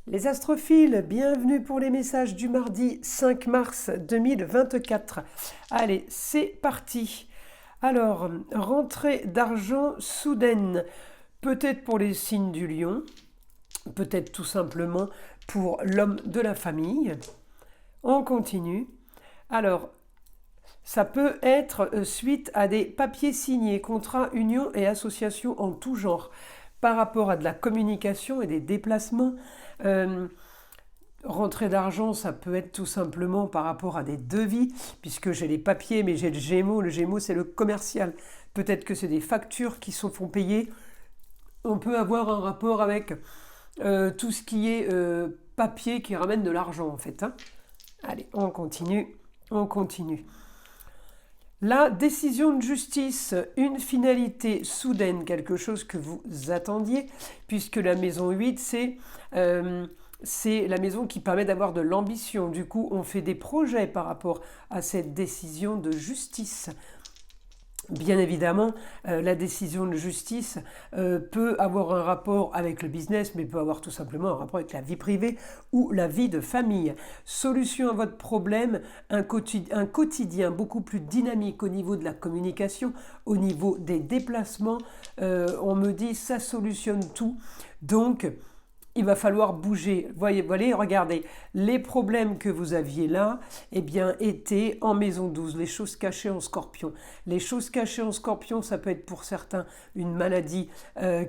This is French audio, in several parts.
Les astrophiles, bienvenue pour les messages du mardi 5 mars 2024. Allez, c'est parti. Alors, rentrée d'argent soudaine, peut-être pour les signes du lion, peut-être tout simplement pour l'homme de la famille. On continue. Alors, ça peut être suite à des papiers signés, contrats, unions et associations en tout genre, par rapport à de la communication et des déplacements. Rentrée d'argent, ça peut être tout simplement par rapport à des devis, puisque j'ai les papiers, mais j'ai le Gémeaux. Le Gémeaux, c'est le commercial. Peut-être que c'est des factures qui se font payer. On peut avoir un rapport avec tout ce qui est papier qui ramène de l'argent, en fait. Allez, on continue. On continue. La décision de justice, une finalité soudaine, quelque chose que vous attendiez, puisque la maison 8, c'est la maison qui permet d'avoir de l'ambition. Du coup, on fait des projets par rapport à cette décision de justice. Bien évidemment, la décision de justice peut avoir un rapport avec le business, mais peut avoir tout simplement un rapport avec la vie privée ou la vie de famille. Solution à votre problème, un quotidien beaucoup plus dynamique au niveau de la communication, au niveau des déplacements. On me dit ça solutionne tout. Donc, il va falloir bouger. Voyez, regardez, les problèmes que vous aviez là, eh bien, étaient en maison 12, les choses cachées en scorpion. Les choses cachées en scorpion, ça peut être pour certains une maladie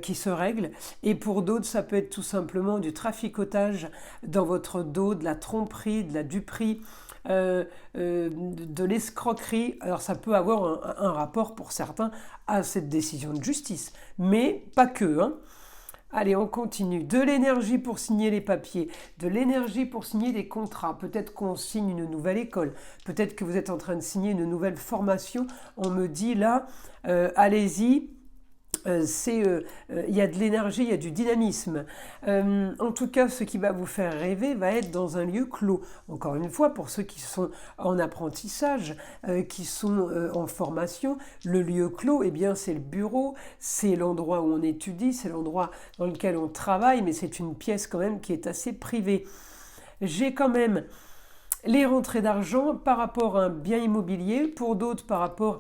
qui se règle, et pour d'autres, ça peut être tout simplement du traficotage dans votre dos, de la tromperie, de la duperie, de l'escroquerie. Alors ça peut avoir un rapport pour certains à cette décision de justice, mais pas que, hein. Allez, on continue. De l'énergie pour signer les papiers, de l'énergie pour signer des contrats. Peut-être qu'on signe une nouvelle école, peut-être que vous êtes en train de signer une nouvelle formation. On me dit là, allez-y. Il y a de l'énergie, il y a du dynamisme. En tout cas, ce qui va vous faire rêver va être dans un lieu clos. Encore une fois, pour ceux qui sont en apprentissage, qui sont en formation, le lieu clos, eh bien, c'est le bureau, c'est l'endroit où on étudie, c'est l'endroit dans lequel on travaille, mais c'est une pièce quand même qui est assez privée. J'ai quand même les rentrées d'argent par rapport à un bien immobilier, pour d'autres par rapport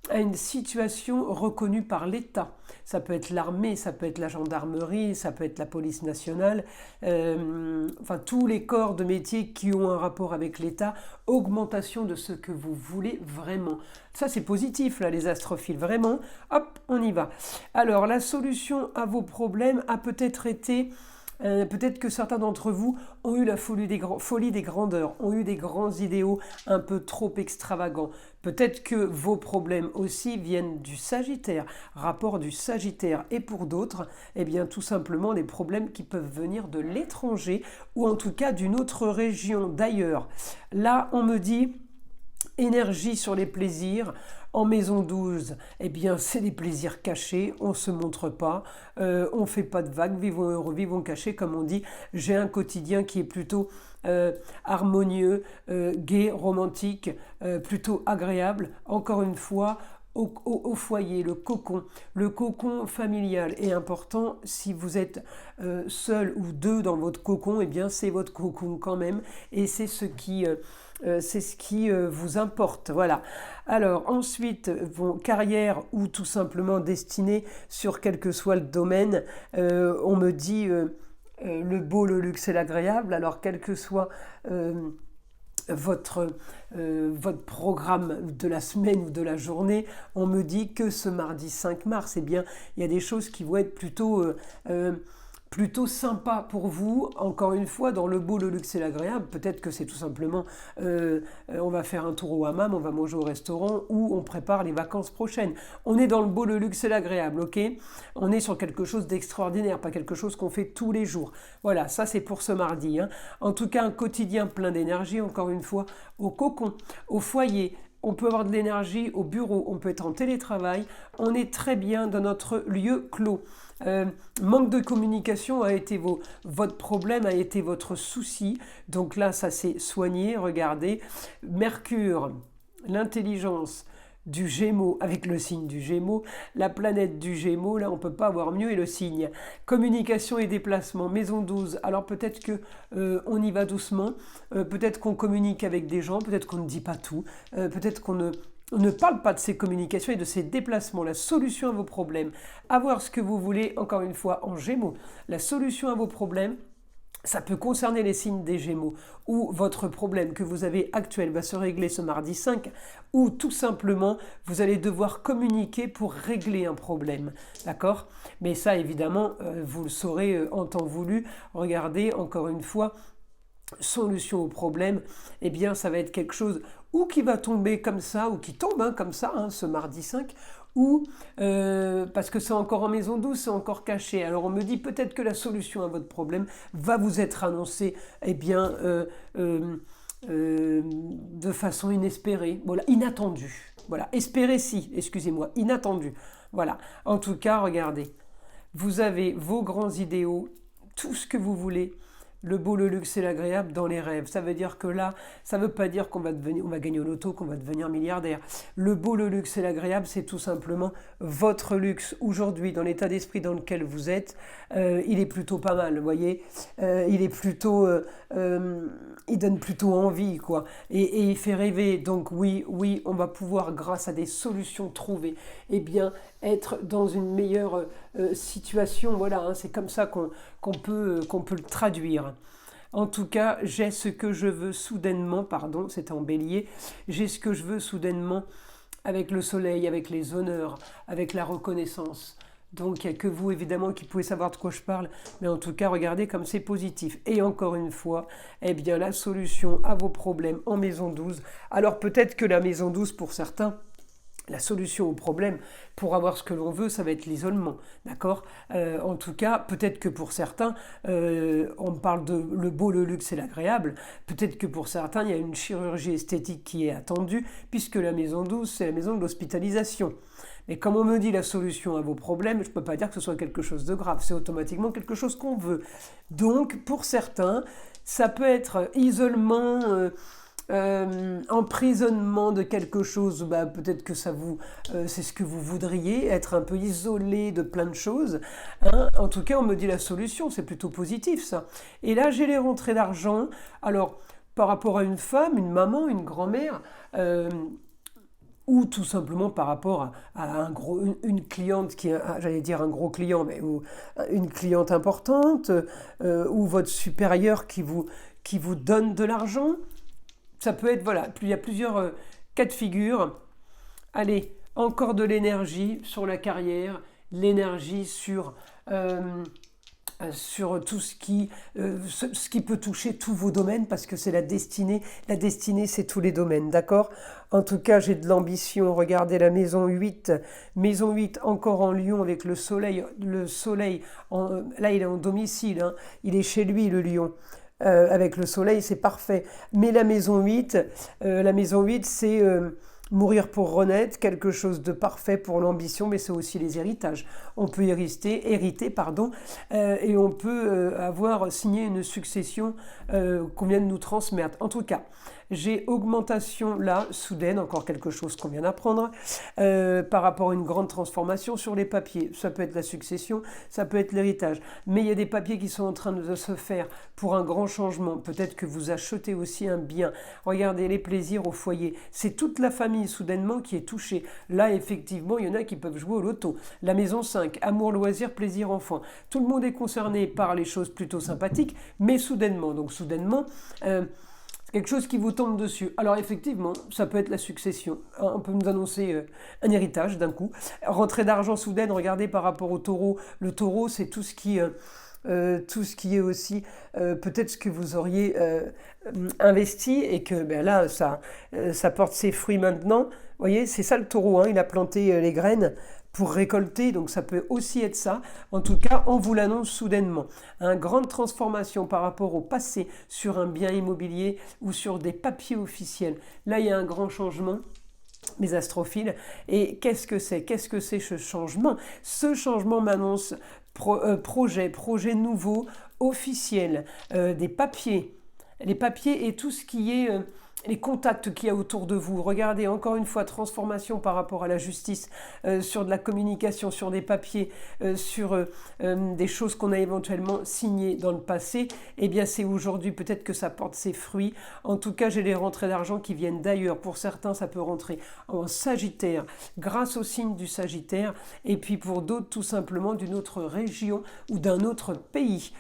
à une situation reconnue par l'État. Ça peut être l'armée, ça peut être la gendarmerie, ça peut être la police nationale, enfin tous les corps de métier qui ont un rapport avec l'État, augmentation de ce que vous voulez vraiment. Ça c'est positif là les astrophiles, vraiment, hop, on y va. Alors la solution à vos problèmes a peut-être été... peut-être que certains d'entre vous ont eu la folie des grandeurs, ont eu des grands idéaux un peu trop extravagants. Peut-être que vos problèmes aussi viennent du Sagittaire, rapport du Sagittaire. Et pour d'autres, eh bien tout simplement des problèmes qui peuvent venir de l'étranger ou en tout cas d'une autre région, d'ailleurs. Là, on me dit énergie sur les plaisirs. En maison 12, eh bien, c'est des plaisirs cachés, on ne se montre pas, on ne fait pas de vagues, vivons heureux, vivons cachés, comme on dit. J'ai un quotidien qui est plutôt harmonieux, gai, romantique, plutôt agréable. Encore une fois, au foyer, le cocon familial est important. Si vous êtes seul ou deux dans votre cocon, eh bien, c'est votre cocon quand même, et c'est ce qui vous importe. Voilà. Alors ensuite, vos carrières ou tout simplement destinée sur quel que soit le domaine, on me dit le beau, le luxe et l'agréable. Alors quel que soit votre programme de la semaine ou de la journée, on me dit que ce mardi 5 mars, eh bien, il y a des choses qui vont être plutôt sympa pour vous, encore une fois, dans le beau, le luxe et l'agréable. Peut-être que c'est tout simplement, on va faire un tour au hammam, on va manger au restaurant, ou on prépare les vacances prochaines. On est dans le beau, le luxe et l'agréable, ok ? On est sur quelque chose d'extraordinaire, pas quelque chose qu'on fait tous les jours. Voilà, ça c'est pour ce mardi, hein. En tout cas, un quotidien plein d'énergie, encore une fois, au cocon, au foyer. On peut avoir de l'énergie au bureau, on peut être en télétravail, on est très bien dans notre lieu clos. Manque de communication a été votre problème, a été votre souci. Donc là, ça s'est soigné, regardez. Mercure, l'intelligence, du Gémeaux, avec le signe du Gémeaux, la planète du Gémeaux, là on ne peut pas avoir mieux, et le signe. Communication et déplacement, maison 12, alors peut-être que on y va doucement, peut-être qu'on communique avec des gens, peut-être qu'on ne dit pas tout, peut-être qu'on ne... On ne parle pas de ces communications et de ces déplacements, la solution à vos problèmes. Avoir ce que vous voulez, encore une fois, en Gémeaux. La solution à vos problèmes, ça peut concerner les signes des Gémeaux, où votre problème que vous avez actuel va se régler ce mardi 5, ou tout simplement, vous allez devoir communiquer pour régler un problème. D'accord ? Mais ça, évidemment, vous le saurez en temps voulu. Regardez, encore une fois, solution au problème, eh bien ça va être quelque chose ou qui va tomber comme ça, ou qui tombe comme ça, ce mardi 5, ou parce que c'est encore en maison 12, c'est encore caché. Alors on me dit peut-être que la solution à votre problème va vous être annoncée eh bien, de façon inespérée, voilà, inattendue. Voilà, espérée si, excusez-moi, inattendue. Voilà, en tout cas, regardez, vous avez vos grands idéaux, tout ce que vous voulez, le beau, le luxe et l'agréable dans les rêves. Ça veut dire que là, ça ne veut pas dire qu'on va gagner au loto, qu'on va devenir milliardaire. Le beau, le luxe et l'agréable, c'est tout simplement votre luxe. Aujourd'hui, dans l'état d'esprit dans lequel vous êtes, il est plutôt pas mal, vous voyez. Il est plutôt... il donne plutôt envie, quoi. Et il fait rêver. Donc oui, on va pouvoir, grâce à des solutions trouvées, eh bien, être dans une meilleure situation. Voilà, c'est comme ça qu'on peut le traduire. En tout cas, j'ai ce que je veux soudainement, pardon, c'est en bélier, j'ai ce que je veux soudainement avec le soleil, avec les honneurs, avec la reconnaissance. Donc il n'y a que vous évidemment qui pouvez savoir de quoi je parle, mais en tout cas regardez comme c'est positif. Et encore une fois, eh bien la solution à vos problèmes en maison 12, alors peut-être que la maison 12 pour certains, la solution au problème pour avoir ce que l'on veut, ça va être l'isolement, d'accord ? En tout cas, peut-être que pour certains, on parle de le beau, le luxe et l'agréable, peut-être que pour certains, il y a une chirurgie esthétique qui est attendue, puisque la maison 12, c'est la maison de l'hospitalisation. Mais comme on me dit la solution à vos problèmes, je ne peux pas dire que ce soit quelque chose de grave, c'est automatiquement quelque chose qu'on veut. Donc, pour certains, ça peut être isolement... emprisonnement de quelque chose, peut-être que c'est ce que vous voudriez, être un peu isolé de plein de choses. En tout cas, on me dit la solution, c'est plutôt positif ça. Et là, j'ai les rentrées d'argent. Alors, par rapport à une femme, une maman, une grand-mère, ou tout simplement par rapport à une cliente qui est, j'allais dire un gros client, mais ou une cliente importante, ou votre supérieur qui vous donne de l'argent. Ça peut être, voilà, il y a plusieurs cas de figure. Allez, encore de l'énergie sur la carrière, l'énergie sur tout ce qui peut toucher tous vos domaines, parce que c'est la destinée. La destinée, c'est tous les domaines, d'accord ? En tout cas, j'ai de l'ambition. Regardez la maison 8. Maison 8, encore en Lion avec le soleil. Le soleil, là, il est en domicile. Il est chez lui, le Lion. Avec le soleil, c'est parfait. Mais la maison 8, c'est mourir pour renaître, quelque chose de parfait pour l'ambition, mais c'est aussi les héritages. On peut hériter, et on peut avoir signé une succession qu'on vient de nous transmettre. En tout cas, j'ai augmentation là, soudaine, encore quelque chose qu'on vient d'apprendre, par rapport à une grande transformation sur les papiers. Ça peut être la succession, ça peut être l'héritage. Mais il y a des papiers qui sont en train de se faire pour un grand changement. Peut-être que vous achetez aussi un bien. Regardez les plaisirs au foyer. C'est toute la famille soudainement qui est touchée. Là, effectivement, il y en a qui peuvent jouer au loto. La maison 5, amour, loisir, plaisir, enfant. Tout le monde est concerné par les choses plutôt sympathiques, mais soudainement. Donc soudainement... quelque chose qui vous tombe dessus. Alors effectivement, ça peut être la succession. On peut nous annoncer un héritage d'un coup. Rentrée d'argent soudaine, regardez par rapport au taureau. Le taureau, c'est tout ce qui est aussi peut-être ce que vous auriez investi et que là, ça porte ses fruits maintenant. Vous voyez, c'est ça le taureau. Il a planté les graines pour récolter, donc ça peut aussi être ça. En tout cas, on vous l'annonce soudainement. Une grande transformation par rapport au passé sur un bien immobilier ou sur des papiers officiels. Là, il y a un grand changement, mes astrophiles. Et qu'est-ce que c'est ce changement ? Ce changement m'annonce projet nouveau, officiel, des papiers. Les papiers et tout ce qui est les contacts qu'il y a autour de vous. Regardez, encore une fois, transformation par rapport à la justice, sur de la communication, sur des papiers, sur des choses qu'on a éventuellement signées dans le passé. Eh bien, c'est aujourd'hui peut-être que ça porte ses fruits. En tout cas, j'ai les rentrées d'argent qui viennent d'ailleurs. Pour certains, ça peut rentrer en Sagittaire, grâce au signe du Sagittaire. Et puis pour d'autres, tout simplement d'une autre région ou d'un autre pays.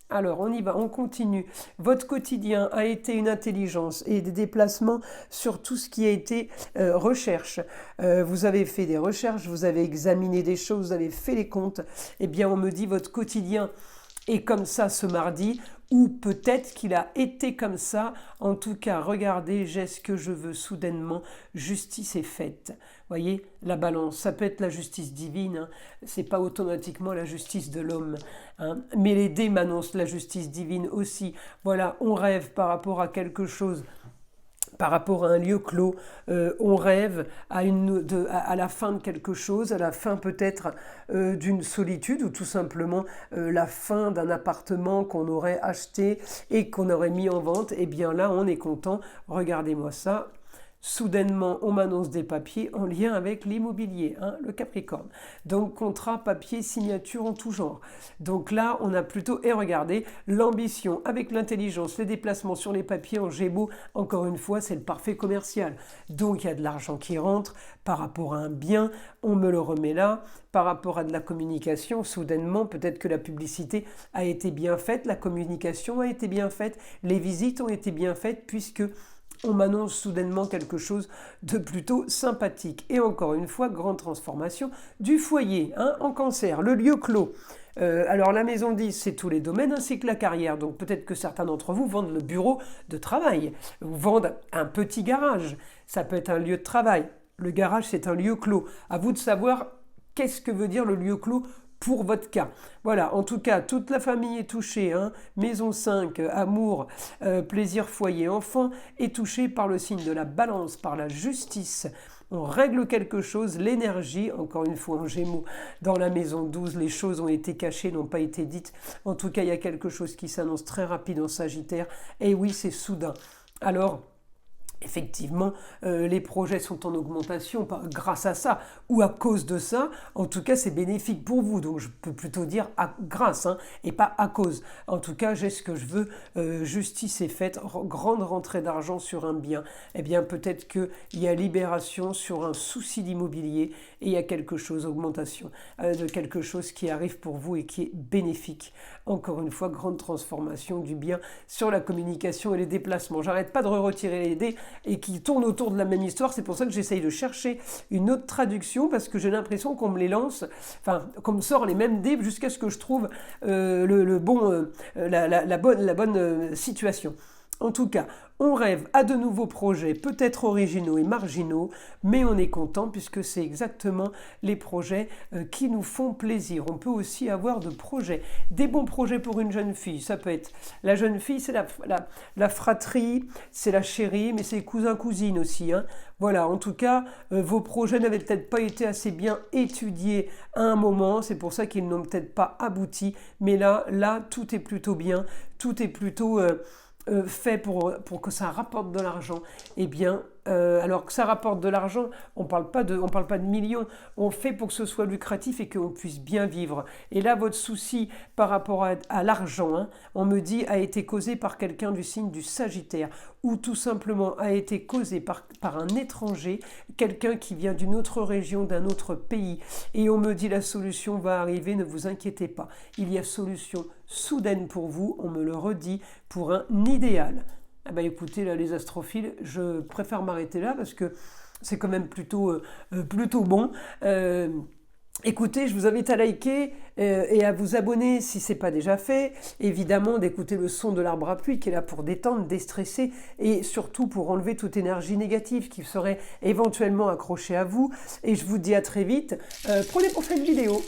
Alors, on y va, on continue. Votre quotidien a été une intelligence et des déplacements sur tout ce qui a été recherche. Vous avez fait des recherches, vous avez examiné des choses, vous avez fait les comptes. Eh bien, on me dit votre quotidien est comme ça ce mardi, ou peut-être qu'il a été comme ça. En tout cas, regardez, j'ai ce que je veux soudainement, justice est faite. Voyez, la balance, ça peut être la justice divine, hein. C'est pas automatiquement la justice de l'homme, hein. Mais les dés m'annoncent la justice divine aussi. Voilà, on rêve par rapport à quelque chose, par rapport à un lieu clos, on rêve à la fin de quelque chose, à la fin peut-être d'une solitude ou tout simplement la fin d'un appartement qu'on aurait acheté et qu'on aurait mis en vente. Et bien là, on est content. Regardez-moi ça. Soudainement, on m'annonce des papiers en lien avec l'immobilier, hein, le Capricorne. Donc, contrat, papier, signature en tout genre. Donc là, on a plutôt, et regardez, l'ambition avec l'intelligence, les déplacements sur les papiers en Gémeaux, encore une fois, c'est le parfait commercial. Donc, il y a de l'argent qui rentre par rapport à un bien, on me le remet là. Par rapport à de la communication, soudainement, peut-être que la publicité a été bien faite, la communication a été bien faite, les visites ont été bien faites, puisque on m'annonce soudainement quelque chose de plutôt sympathique. Et encore une fois, grande transformation du foyer, hein, en Cancer, le lieu clos. Alors la maison 10, c'est tous les domaines ainsi que la carrière. Donc peut-être que certains d'entre vous vendent le bureau de travail, ou vendent un petit garage. Ça peut être un lieu de travail. Le garage, c'est un lieu clos. À vous de savoir qu'est-ce que veut dire le lieu clos pour votre cas. Voilà, en tout cas, toute la famille est touchée, hein. Maison 5, amour, plaisir, foyer, enfant, est touchée par le signe de la balance, par la justice. On règle quelque chose, l'énergie, encore une fois en Gémeaux, dans la maison 12, les choses ont été cachées, n'ont pas été dites. En tout cas, il y a quelque chose qui s'annonce très rapide en Sagittaire. Et oui, c'est soudain. Alors, effectivement, les projets sont en augmentation grâce à ça ou à cause de ça. En tout cas, c'est bénéfique pour vous. Donc, je peux plutôt dire grâce, hein, et pas à cause. En tout cas, j'ai ce que je veux. Justice est faite. Grande rentrée d'argent sur un bien. Eh bien, peut-être qu'il y a libération sur un souci d'immobilier et il y a quelque chose, augmentation de quelque chose qui arrive pour vous et qui est bénéfique. Encore une fois, grande transformation du bien sur la communication et les déplacements. J'arrête pas de retirer les dés et qui tournent autour de la même histoire. C'est pour ça que j'essaye de chercher une autre traduction parce que j'ai l'impression qu'on me les lance, enfin, qu'on me sort les mêmes dés jusqu'à ce que je trouve la bonne situation. En tout cas, on rêve à de nouveaux projets, peut-être originaux et marginaux, mais on est content puisque c'est exactement les projets qui nous font plaisir. On peut aussi avoir de projets, des bons projets pour une jeune fille. Ça peut être la jeune fille, c'est la fratrie, c'est la chérie, mais c'est cousin-cousine aussi, hein. Voilà, en tout cas, vos projets n'avaient peut-être pas été assez bien étudiés à un moment, c'est pour ça qu'ils n'ont peut-être pas abouti, mais là, tout est plutôt bien, tout est plutôt fait pour que ça rapporte de l'argent. Eh bien, alors que ça rapporte de l'argent, on parle pas de millions, on fait pour que ce soit lucratif et qu'on puisse bien vivre. Et là, votre souci par rapport à l'argent, hein, on me dit, a été causé par quelqu'un du signe du Sagittaire, ou tout simplement a été causé par un étranger, quelqu'un qui vient d'une autre région, d'un autre pays. Et on me dit, la solution va arriver, ne vous inquiétez pas. Il y a solution soudaine pour vous, on me le redit, pour un idéal. Ah bah écoutez, là, les astrophiles, je préfère m'arrêter là parce que c'est quand même plutôt bon. Écoutez, je vous invite à liker et à vous abonner si ce n'est pas déjà fait. Évidemment, d'écouter le son de l'arbre à pluie qui est là pour détendre, déstresser et surtout pour enlever toute énergie négative qui serait éventuellement accrochée à vous. Et je vous dis à très vite. Pour les prochaines vidéos.